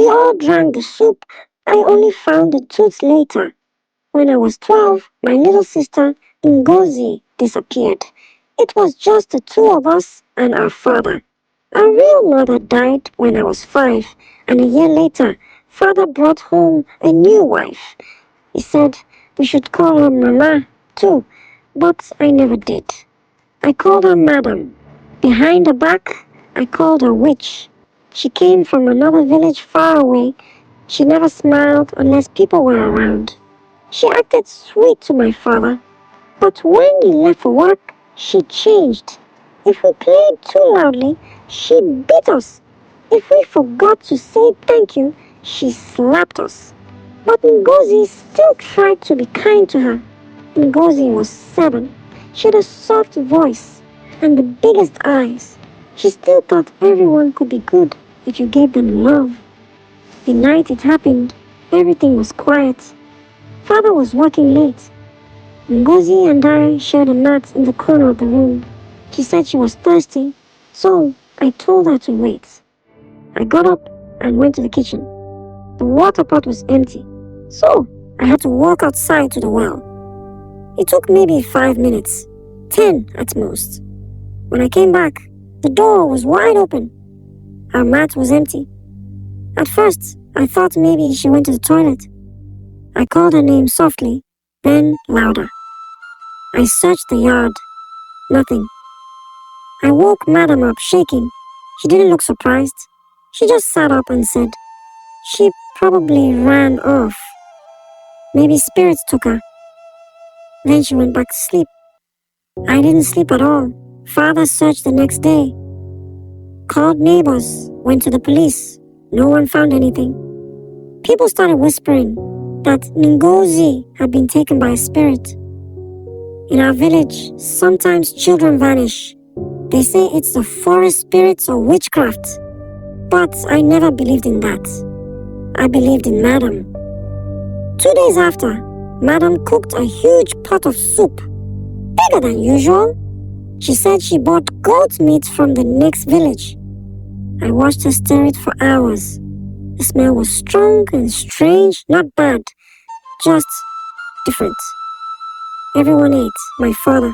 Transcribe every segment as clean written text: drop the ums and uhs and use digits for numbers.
We all drank the soup. I only found the tooth later. When I was 12, my little sister, Ngozi, disappeared. It was just the two of us and our father. Our real mother died when I was 5, and a year later, father brought home a new wife. He said we should call her Mama, too, but I never did. I called her Madam. Behind her back, I called her Witch. She came from another village far away. She never smiled unless people were around. She acted sweet to my father, but when he left for work, she changed. If we played too loudly, she beat us. If we forgot to say thank you, she slapped us. But Ngozi still tried to be kind to her. Ngozi was 7. She had a soft voice and the biggest eyes. She still thought everyone could be good if you gave them love. The night it happened, everything was quiet. Father was working late. Ngozi and I shared a mat in the corner of the room. She said she was thirsty, so I told her to wait. I got up and went to the kitchen. The water pot was empty, so I had to walk outside to the well. It took maybe 5 minutes, 10 at most. When I came back, the door was wide open. Her mat was empty. At first, I thought maybe she went to the toilet. I called her name softly, then louder. I searched the yard. Nothing. I woke Madam up shaking. She didn't look surprised. She just sat up and said, "She probably ran off. Maybe spirits took her." Then she went back to sleep. I didn't sleep at all. Father searched the next day. Called neighbors, went to the police. No one found anything. People started whispering that Ngozi had been taken by a spirit. In our village, sometimes children vanish. They say it's the forest spirits or witchcraft. But I never believed in that. I believed in Madam. 2 days after, Madam cooked a huge pot of soup, bigger than usual. She said she bought goat meat from the next village. I watched her stir it for hours. The smell was strong and strange, not bad, just different. Everyone ate, my father,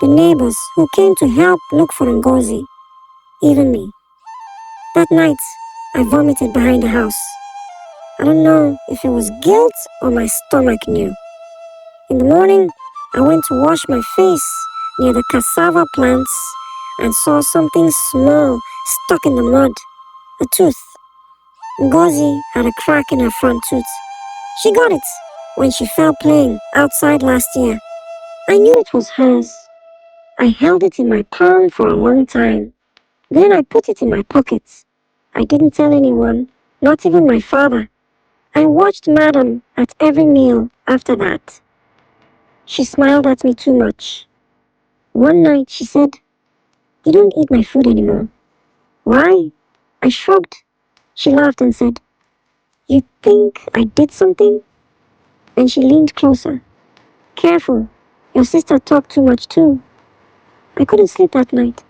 the neighbors who came to help look for Ngozi, even me. That night, I vomited behind the house. I don't know if it was guilt or my stomach knew. In the morning, I went to wash my face near the cassava plants and saw something small stuck in the mud, a tooth. Ngozi had a crack in her front tooth. She got it when she fell playing outside last year. I knew it was hers. I held it in my palm for a long time. Then I put it in my pocket. I didn't tell anyone, not even my father. I watched Madam at every meal after that. She smiled at me too much. One night she said, "You don't eat my food anymore." "Why?" I shrugged. She laughed and said, "You think I did something?" And she leaned closer. "Careful, your sister talked too much too." I couldn't sleep that night.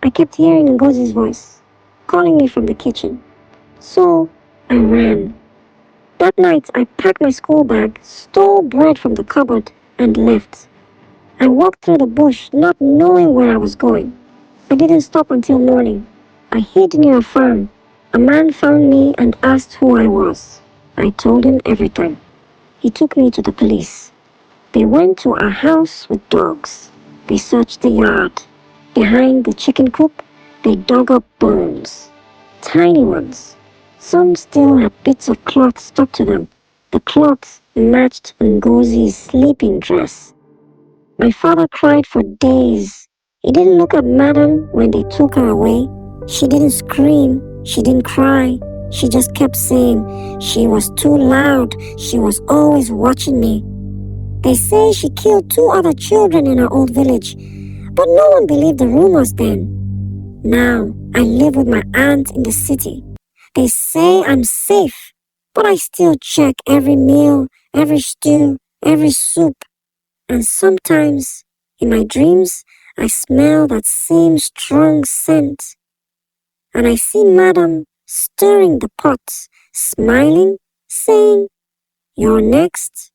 I kept hearing Ngozi's voice, calling me from the kitchen. So I ran. That night I packed my school bag, stole bread from the cupboard, and left. I walked through the bush, not knowing where I was going. I didn't stop until morning. I hid near a farm. A man found me and asked who I was. I told him everything. He took me to the police. They went to our house with dogs. They searched the yard. Behind the chicken coop, they dug up bones. Tiny ones. Some still had bits of cloth stuck to them. The cloth matched Ngozi's sleeping dress. My father cried for days. He didn't look at Madam when they took her away. She didn't scream. She didn't cry. She just kept saying she was too loud. She was always watching me. They say she killed 2 other children in her old village, but no one believed the rumors then. Now I live with my aunt in the city. They say I'm safe, but I still check every meal, every stew, every soup. And sometimes, in my dreams, I smell that same strong scent. And I see Madam stirring the pot, smiling, saying, "You're next."